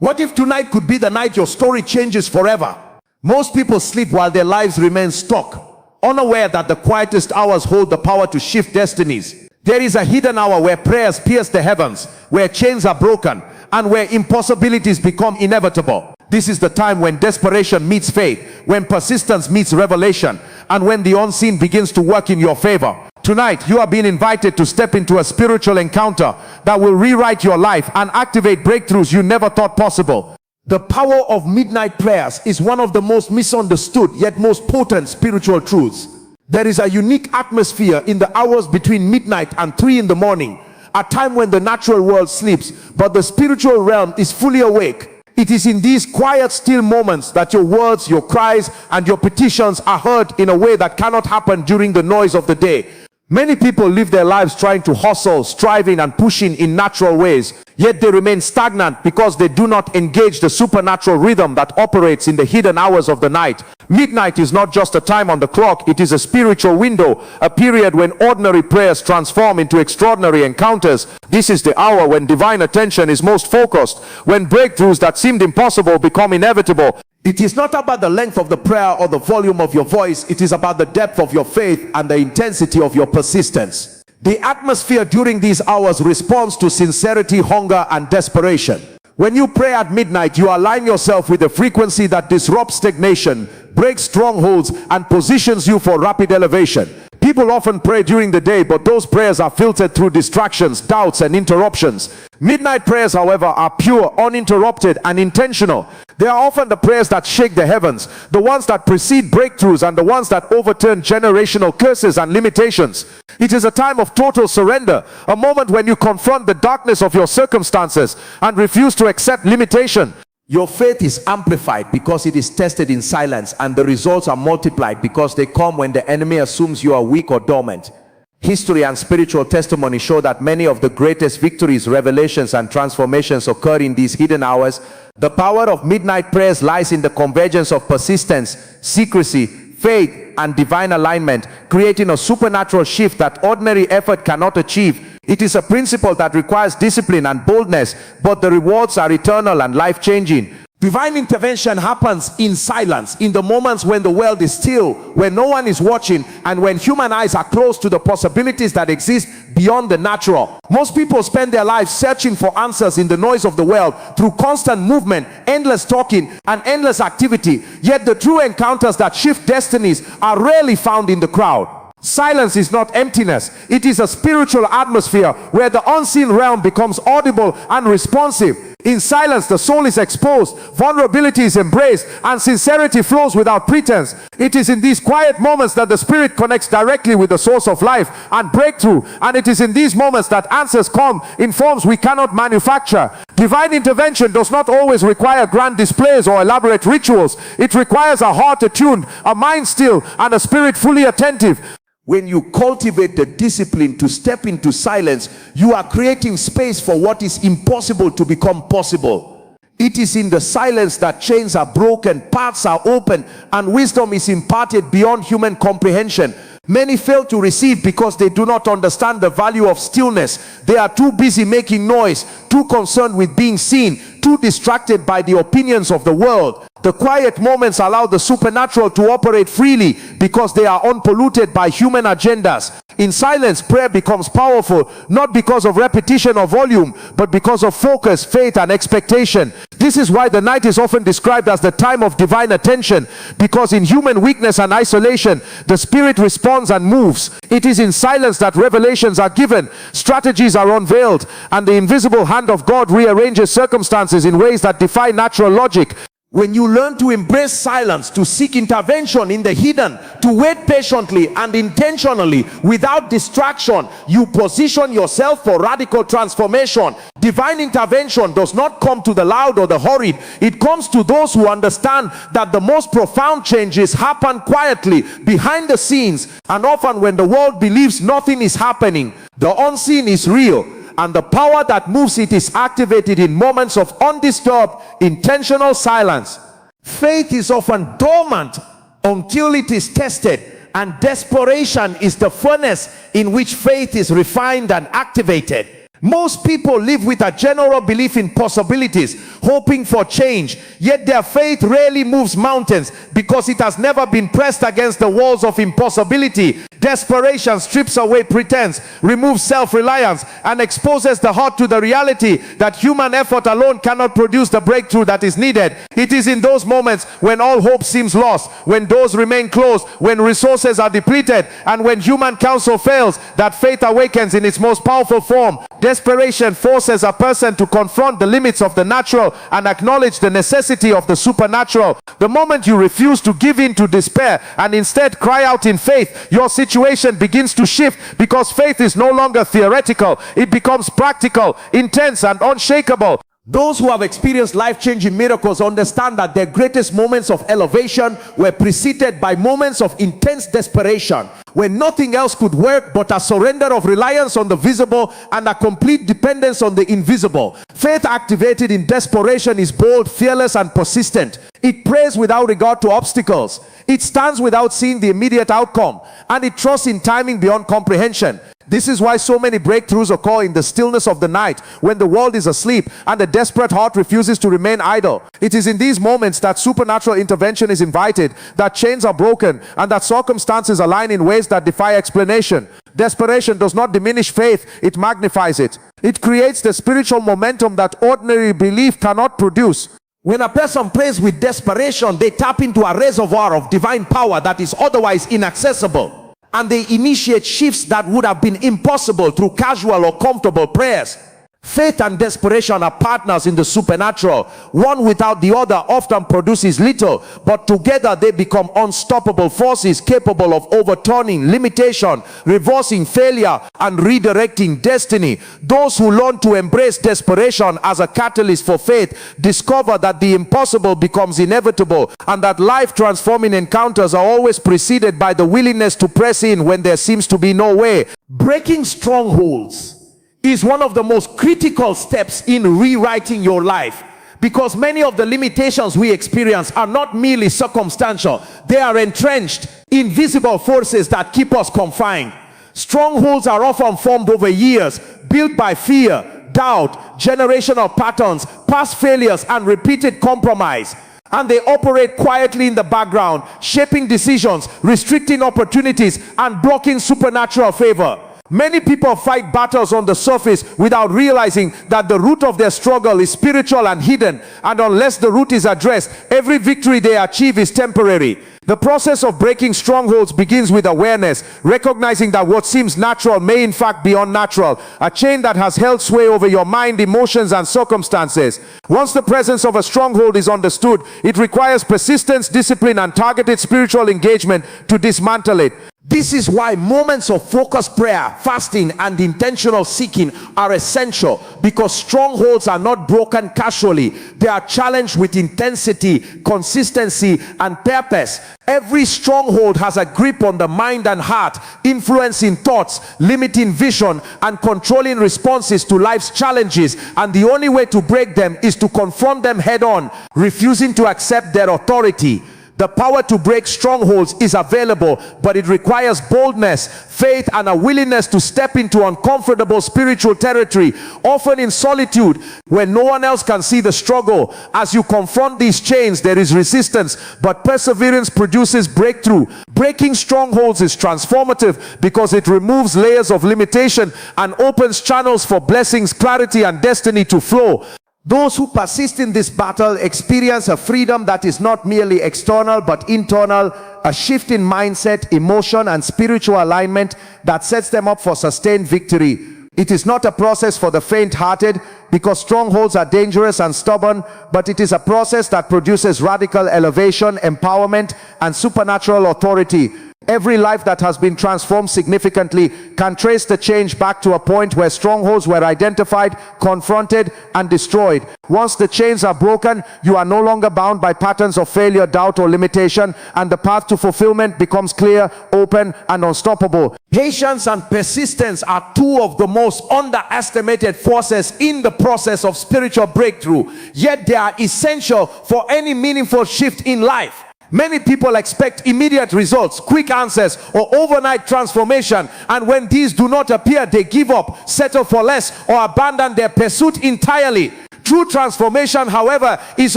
What if tonight could be the night your story changes forever? Most people sleep while their lives remain stuck, unaware that the quietest hours hold the power to shift destinies. There is a hidden hour where prayers pierce the heavens, where chains are broken, and where impossibilities become inevitable. This is the time when desperation meets faith, when persistence meets revelation, and when the unseen begins to work in your favor. Tonight, you are being invited to step into a spiritual encounter that will rewrite your life and activate breakthroughs you never thought possible. The power of midnight prayers is one of the most misunderstood yet most potent spiritual truths. There is a unique atmosphere in the hours between midnight and 3 in the morning, a time when the natural world sleeps, but the spiritual realm is fully awake. It is in these quiet, still moments that your words, your cries, and your petitions are heard in a way that cannot happen during the noise of the day. Many people live their lives trying to hustle, striving, and pushing in natural ways, yet they remain stagnant because they do not engage the supernatural rhythm that operates in the hidden hours of the night. Midnight is not just a time on the clock, it is a spiritual window, a period when ordinary prayers transform into extraordinary encounters. This is the hour when divine attention is most focused, when breakthroughs that seemed impossible become inevitable. It is not about the length of the prayer or the volume of your voice. It is about the depth of your faith and the intensity of your persistence. The atmosphere during these hours responds to sincerity, hunger, and desperation. When you pray at midnight, you align yourself with a frequency that disrupts stagnation, breaks strongholds, and positions you for rapid elevation. People often pray during the day, but those prayers are filtered through distractions, doubts, and interruptions. Midnight prayers, however, are pure, uninterrupted, and intentional. They are often the prayers that shake the heavens, the ones that precede breakthroughs, and the ones that overturn generational curses and limitations. It is a time of total surrender, a moment when you confront the darkness of your circumstances and refuse to accept limitation. Your faith is amplified because it is tested in silence, and the results are multiplied because they come when the enemy assumes you are weak or dormant. History and spiritual testimony show that many of the greatest victories, revelations, and transformations occur in these hidden hours. The power of midnight prayers lies in the convergence of persistence, secrecy, faith, and divine alignment, creating a supernatural shift that ordinary effort cannot achieve. It is a principle that requires discipline and boldness, but the rewards are eternal and life-changing. Divine intervention happens in silence, in the moments when the world is still, when no one is watching, and when human eyes are closed to the possibilities that exist beyond the natural. Most people spend their lives searching for answers in the noise of the world, through constant movement, endless talking, and endless activity. Yet the true encounters that shift destinies are rarely found in the crowd. Silence is not emptiness. It is a spiritual atmosphere where the unseen realm becomes audible and responsive. In silence, the soul is exposed, vulnerability is embraced, and sincerity flows without pretense. It is in these quiet moments that the spirit connects directly with the source of life and breakthrough. And it is in these moments that answers come in forms we cannot manufacture. Divine intervention does not always require grand displays or elaborate rituals. It requires a heart attuned, a mind still, and a spirit fully attentive. When you cultivate the discipline to step into silence, you are creating space for what is impossible to become possible. It is in the silence that chains are broken, paths are open, and wisdom is imparted beyond human comprehension. Many fail to receive because they do not understand the value of stillness. They are too busy making noise, too concerned with being seen, too distracted by the opinions of the world. The quiet moments allow the supernatural to operate freely because they are unpolluted by human agendas. In silence, prayer becomes powerful, not because of repetition or volume, but because of focus, faith, and expectation. This is why the night is often described as the time of divine attention, because in human weakness and isolation, the spirit responds and moves. It is in silence that revelations are given, strategies are unveiled, and the invisible hand of God rearranges circumstances in ways that defy natural logic. When you learn to embrace silence, to seek intervention in the hidden, to wait patiently and intentionally without distraction, you position yourself for radical transformation. Divine intervention does not come to the loud or the hurried. It comes to those who understand that the most profound changes happen quietly, behind the scenes, and often when the world believes nothing is happening. The unseen is real, and the power that moves it is activated in moments of undisturbed, intentional silence. Faith is often dormant until it is tested, and desperation is the furnace in which faith is refined and activated. Most people live with a general belief in possibilities, hoping for change, yet their faith rarely moves mountains because it has never been pressed against the walls of impossibility. Desperation strips away pretense, removes self-reliance, and exposes the heart to the reality that human effort alone cannot produce the breakthrough that is needed. It is in those moments when all hope seems lost, when doors remain closed, when resources are depleted, and when human counsel fails, that faith awakens in its most powerful form. Desperation forces a person to confront the limits of the natural and acknowledge the necessity of the supernatural. The moment you refuse to give in to despair and instead cry out in faith, your situation begins to shift, because faith is no longer theoretical. It becomes practical, intense, and unshakable. Those who have experienced life-changing miracles understand that their greatest moments of elevation were preceded by moments of intense desperation, when nothing else could work but a surrender of reliance on the visible and a complete dependence on the invisible. Faith activated in desperation is bold, fearless, and persistent. It prays without regard to obstacles. It stands without seeing the immediate outcome, and it trusts in timing beyond comprehension. This is why so many breakthroughs occur in the stillness of the night, when the world is asleep and the desperate heart refuses to remain idle. It is in these moments that supernatural intervention is invited, that chains are broken, and that circumstances align in ways that defy explanation. Desperation does not diminish faith, it magnifies it. It creates the spiritual momentum that ordinary belief cannot produce. When a person prays with desperation, they tap into a reservoir of divine power that is otherwise inaccessible, and they initiate shifts that would have been impossible through casual or comfortable prayers. Faith and desperation are partners in the supernatural. One without the other often produces little, but together they become unstoppable forces capable of overturning limitation, reversing failure, and redirecting destiny. Those who learn to embrace desperation as a catalyst for faith discover that the impossible becomes inevitable, and that life-transforming encounters are always preceded by the willingness to press in when there seems to be no way. Breaking strongholds is one of the most critical steps in rewriting your life, because many of the limitations we experience are not merely circumstantial. They are entrenched, invisible forces that keep us confined. Strongholds are often formed over years, built by fear, doubt, generational patterns, past failures, and repeated compromise. And they operate quietly in the background, shaping decisions, restricting opportunities, and blocking supernatural favor. Many people fight battles on the surface without realizing that the root of their struggle is spiritual and hidden, and unless the root is addressed, every victory they achieve is temporary. The process of breaking strongholds begins with awareness, recognizing that what seems natural may in fact be unnatural, a chain that has held sway over your mind, emotions, and circumstances. Once the presence of a stronghold is understood, it requires persistence, discipline, and targeted spiritual engagement to dismantle it. This is why moments of focused prayer, fasting, and intentional seeking are essential, because strongholds are not broken casually. They are challenged with intensity, consistency, and purpose. Every stronghold has a grip on the mind and heart, influencing thoughts, limiting vision, and controlling responses to life's challenges. And the only way to break them is to confront them head on, refusing to accept their authority. The power to break strongholds is available, but it requires boldness, faith, and a willingness to step into uncomfortable spiritual territory, often in solitude, when no one else can see the struggle. As you confront these chains, there is resistance, but perseverance produces breakthrough. Breaking strongholds is transformative because it removes layers of limitation and opens channels for blessings, clarity, and destiny to flow. Those who persist in this battle experience a freedom that is not merely external but internal, a shift in mindset, emotion, and spiritual alignment that sets them up for sustained victory. It is not a process for the faint-hearted, because strongholds are dangerous and stubborn, but it is a process that produces radical elevation, empowerment, and supernatural authority. Every life that has been transformed significantly can trace the change back to a point where strongholds were identified, confronted, and destroyed. Once the chains are broken, you are no longer bound by patterns of failure, doubt, or limitation, and the path to fulfillment becomes clear, open, and unstoppable. Patience and persistence are two of the most underestimated forces in the process of spiritual breakthrough, yet they are essential for any meaningful shift in life. Many people expect immediate results, quick answers, or overnight transformation, and when these do not appear, they give up, settle for less, or abandon their pursuit entirely. True transformation, however, is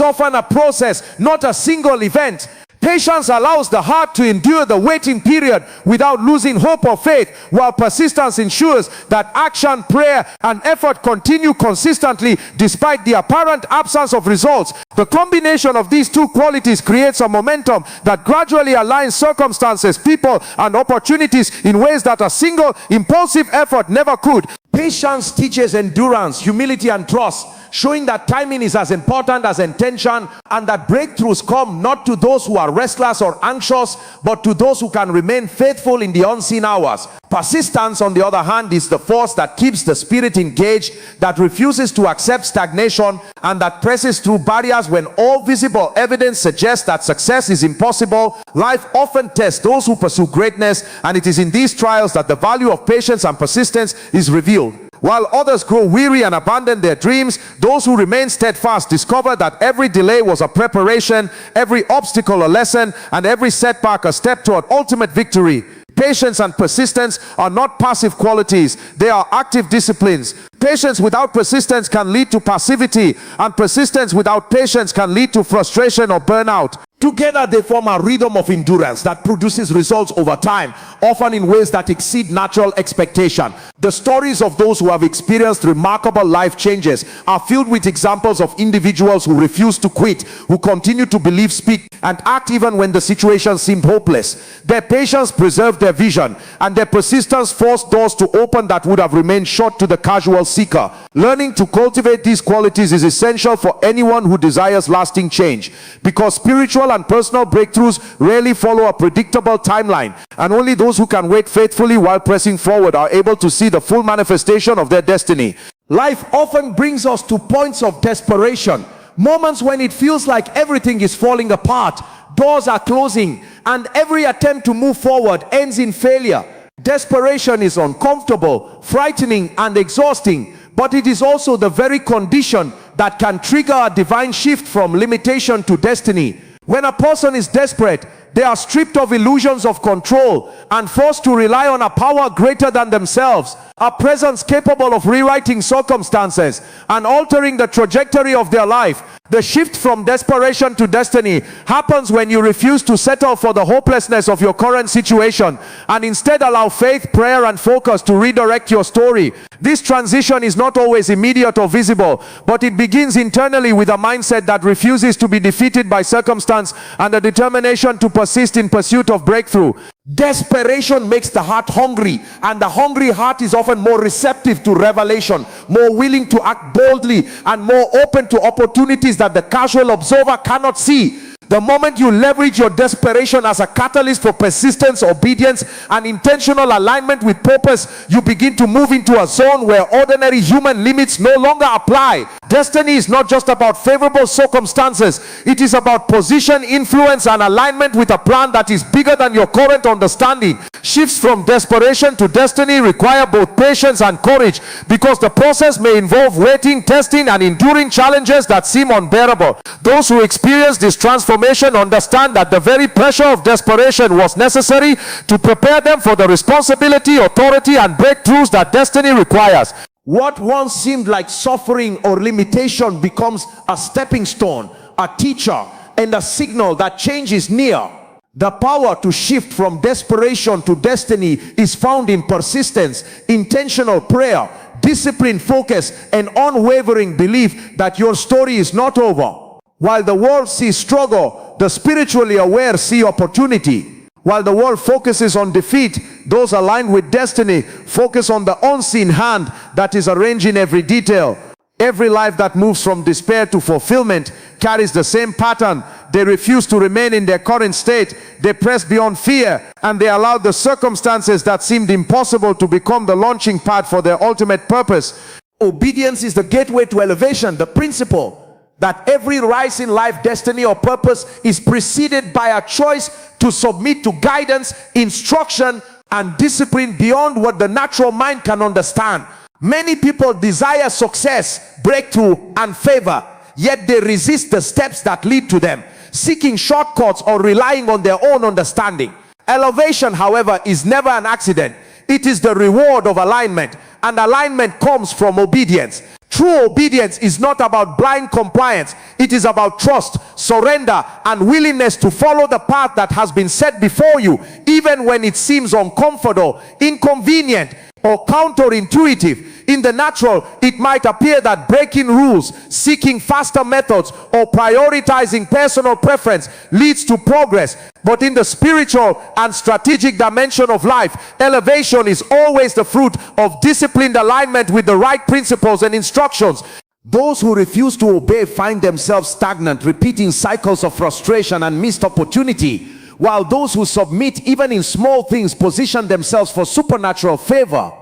often a process, not a single event. Patience allows the heart to endure the waiting period without losing hope or faith, while persistence ensures that action, prayer, and effort continue consistently despite the apparent absence of results. The combination of these two qualities creates a momentum that gradually aligns circumstances, people, and opportunities in ways that a single impulsive effort never could. Patience teaches endurance, humility, and trust, showing that timing is as important as intention, and that breakthroughs come not to those who are restless or anxious, but to those who can remain faithful in the unseen hours. Persistence, on the other hand, is the force that keeps the spirit engaged, that refuses to accept stagnation, and that presses through barriers when all visible evidence suggests that success is impossible. Life often tests those who pursue greatness, and it is in these trials that the value of patience and persistence is revealed. While others grow weary and abandon their dreams, those who remain steadfast discover that every delay was a preparation, every obstacle a lesson, and every setback a step toward ultimate victory. Patience and persistence are not passive qualities, they are active disciplines. Patience without persistence can lead to passivity, and persistence without patience can lead to frustration or burnout. Together they form a rhythm of endurance that produces results over time, often in ways that exceed natural expectation. The stories of those who have experienced remarkable life changes are filled with examples of individuals who refuse to quit, who continue to believe, speak, and act even when the situation seemed hopeless. Their patience preserved their vision, and their persistence forced doors to open that would have remained shut to the casual seeker. Learning to cultivate these qualities is essential for anyone who desires lasting change, because spiritual and personal breakthroughs rarely follow a predictable timeline, and only those who can wait faithfully while pressing forward are able to see the full manifestation of their destiny. Life often brings us to points of desperation, moments when it feels like everything is falling apart, doors are closing, and every attempt to move forward ends in failure. Desperation is uncomfortable, frightening, and exhausting, but it is also the very condition that can trigger a divine shift from limitation to destiny. When a person is desperate, they are stripped of illusions of control and forced to rely on a power greater than themselves, a presence capable of rewriting circumstances and altering the trajectory of their life. The shift from desperation to destiny happens when you refuse to settle for the hopelessness of your current situation and instead allow faith, prayer, and focus to redirect your story. This transition is not always immediate or visible, but it begins internally with a mindset that refuses to be defeated by circumstance and a determination to persist in pursuit of breakthrough. Desperation makes the heart hungry, and the hungry heart is often more receptive to revelation, more willing to act boldly, and more open to opportunities that the casual observer cannot see. The moment you leverage your desperation as a catalyst for persistence, obedience, and intentional alignment with purpose, you begin to move into a zone where ordinary human limits no longer apply. Destiny is not just about favorable circumstances. It is about position, influence, and alignment with a plan that is bigger than your current understanding. Shifts from desperation to destiny require both patience and courage, because the process may involve waiting, testing, and enduring challenges that seem unbearable. Those who experience this transformation understand that the very pressure of desperation was necessary to prepare them for the responsibility, authority, and breakthroughs that destiny requires. What once seemed like suffering or limitation becomes a stepping stone, a teacher, and a signal that change is near. The power to shift from desperation to destiny is found in persistence, intentional prayer, disciplined focus, and unwavering belief that your story is not over. While the world sees struggle, the spiritually aware see opportunity. While the world focuses on defeat, those aligned with destiny focus on the unseen hand that is arranging every detail. Every life that moves from despair to fulfillment carries the same pattern. They refuse to remain in their current state. They press beyond fear, and they allow the circumstances that seemed impossible to become the launching pad for their ultimate purpose. Obedience is the gateway to elevation, the principle that every rise in life, destiny, or purpose is preceded by a choice to submit to guidance, instruction, and discipline beyond what the natural mind can understand. Many people desire success, breakthrough, and favor, yet they resist the steps that lead to them. seeking shortcuts or relying on their own understanding. Elevation, however, is never an accident. It is the reward of alignment, and alignment comes from obedience. True obedience is not about blind compliance. It is about trust, surrender, and willingness to follow the path that has been set before you, even when it seems uncomfortable, inconvenient, or counterintuitive. In the natural, it might appear that breaking rules, seeking faster methods, or prioritizing personal preference leads to progress. But in the spiritual and strategic dimension of life, elevation is always the fruit of disciplined alignment with the right principles and instructions. Those who refuse to obey find themselves stagnant, repeating cycles of frustration and missed opportunity, while those who submit, even in small things, position themselves for supernatural favor.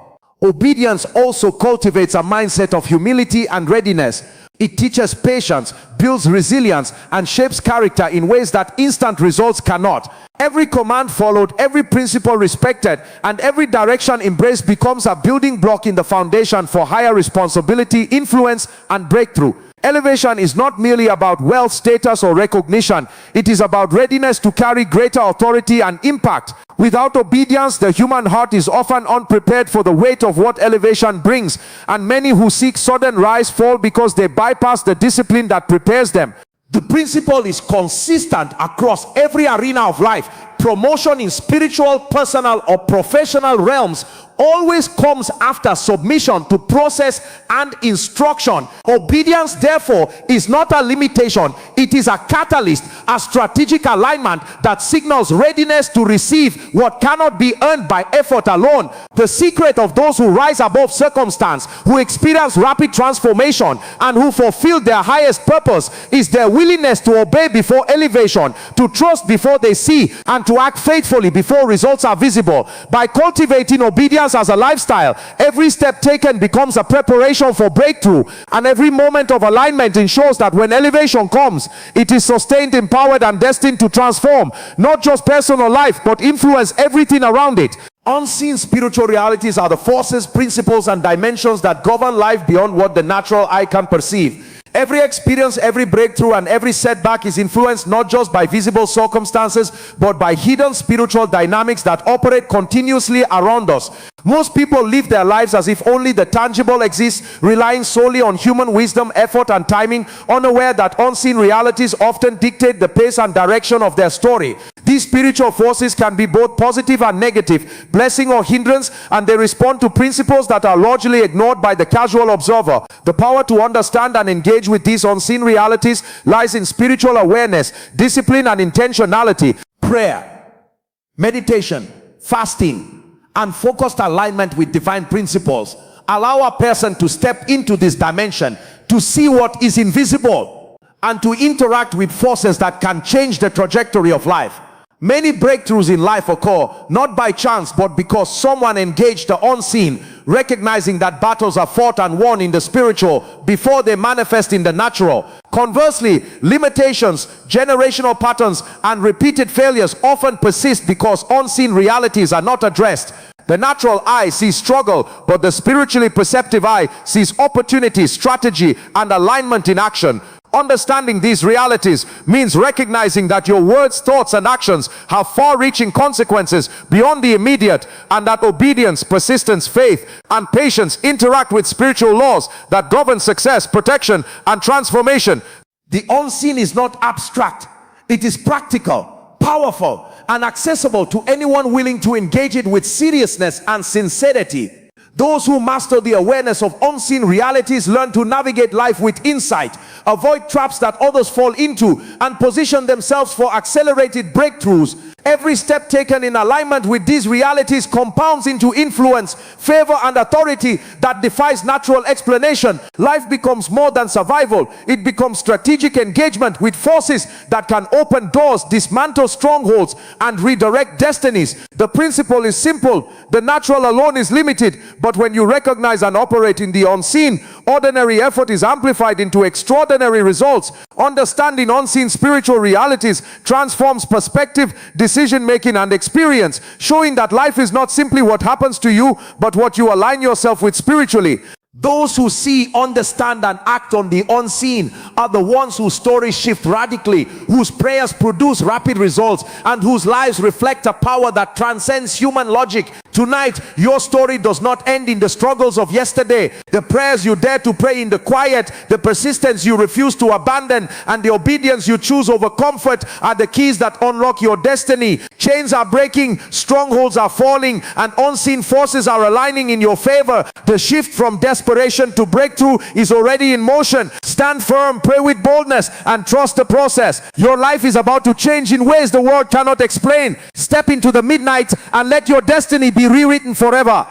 Obedience also cultivates a mindset of humility and readiness. It teaches patience, builds resilience, and shapes character in ways that instant results cannot. Every command followed, every principle respected, and every direction embraced becomes a building block in the foundation for higher responsibility, influence, and breakthrough. Elevation is not merely about wealth, status, or recognition. It is about readiness to carry greater authority and impact. Without obedience, the human heart is often unprepared for the weight of what elevation brings, and many who seek sudden rise fall because they bypass the discipline that prepares them. The principle is consistent across every arena of life. Promotion in spiritual, personal, or professional realms always comes after submission to process and instruction. Obedience, therefore, is not a limitation. It is a catalyst, a strategic alignment that signals readiness to receive what cannot be earned by effort alone. The secret of those who rise above circumstance, who experience rapid transformation, and who fulfill their highest purpose is their willingness to obey before elevation, to trust before they see, and to act faithfully before results are visible. By cultivating obedience as a lifestyle, every step taken becomes a preparation for breakthrough, and every moment of alignment ensures that when elevation comes, it is sustained, empowered, and destined to transform not just personal life but influence everything around it. Unseen spiritual realities are the forces, principles, and dimensions that govern life beyond what the natural eye can perceive. Every experience, every breakthrough, and every setback is influenced not just by visible circumstances, but by hidden spiritual dynamics that operate continuously around us. Most people live their lives as if only the tangible exists, relying solely on human wisdom, effort, and timing, unaware that unseen realities often dictate the pace and direction of their story. These spiritual forces can be both positive and negative, blessing or hindrance, and they respond to principles that are largely ignored by the casual observer. The power to understand and engage with these unseen realities lies in spiritual awareness, discipline, and intentionality. Prayer, meditation, fasting, and focused alignment with divine principles allow a person to step into this dimension, to see what is invisible, and to interact with forces that can change the trajectory of life. Many breakthroughs in life occur not by chance but because someone engaged the unseen, recognizing that battles are fought and won in the spiritual before they manifest in the natural. Conversely, limitations, generational patterns, and repeated failures often persist because unseen realities are not addressed. The natural eye sees struggle, but the spiritually perceptive eye sees opportunity, strategy, and alignment in action. Understanding these realities means recognizing that your words, thoughts, and actions have far-reaching consequences beyond the immediate, and that obedience, persistence, faith, and patience interact with spiritual laws that govern success, protection, and transformation. The unseen is not abstract. It is practical, powerful, and accessible to anyone willing to engage it with seriousness and sincerity. Those who master the awareness of unseen realities learn to navigate life with insight, avoid traps that others fall into, and position themselves for accelerated breakthroughs. Every step taken in alignment with these realities compounds into influence, favor, and authority that defies natural explanation. Life becomes more than survival. It becomes strategic engagement with forces that can open doors, dismantle strongholds, and redirect destinies. The principle is simple. The natural alone is limited, but when you recognize and operate in the unseen, ordinary effort is amplified into extraordinary results. Understanding unseen spiritual realities transforms perspective, decision making, and experience, showing that life is not simply what happens to you, but what you align yourself with spiritually. Those who see, understand, and act on the unseen are the ones whose stories shift radically, whose prayers produce rapid results, and whose lives reflect a power that transcends human logic. Tonight, your story does not end in the struggles of yesterday. The prayers you dare to pray in the quiet, the persistence you refuse to abandon, and the obedience you choose over comfort are the keys that unlock your destiny. Chains are breaking, strongholds are falling, and unseen forces are aligning in your favor. The shift from desperation to breakthrough is already in motion. Stand firm, pray with boldness, and trust the process. Your life is about to change in ways the world cannot explain. Step into the midnight and let your destiny be rewritten forever.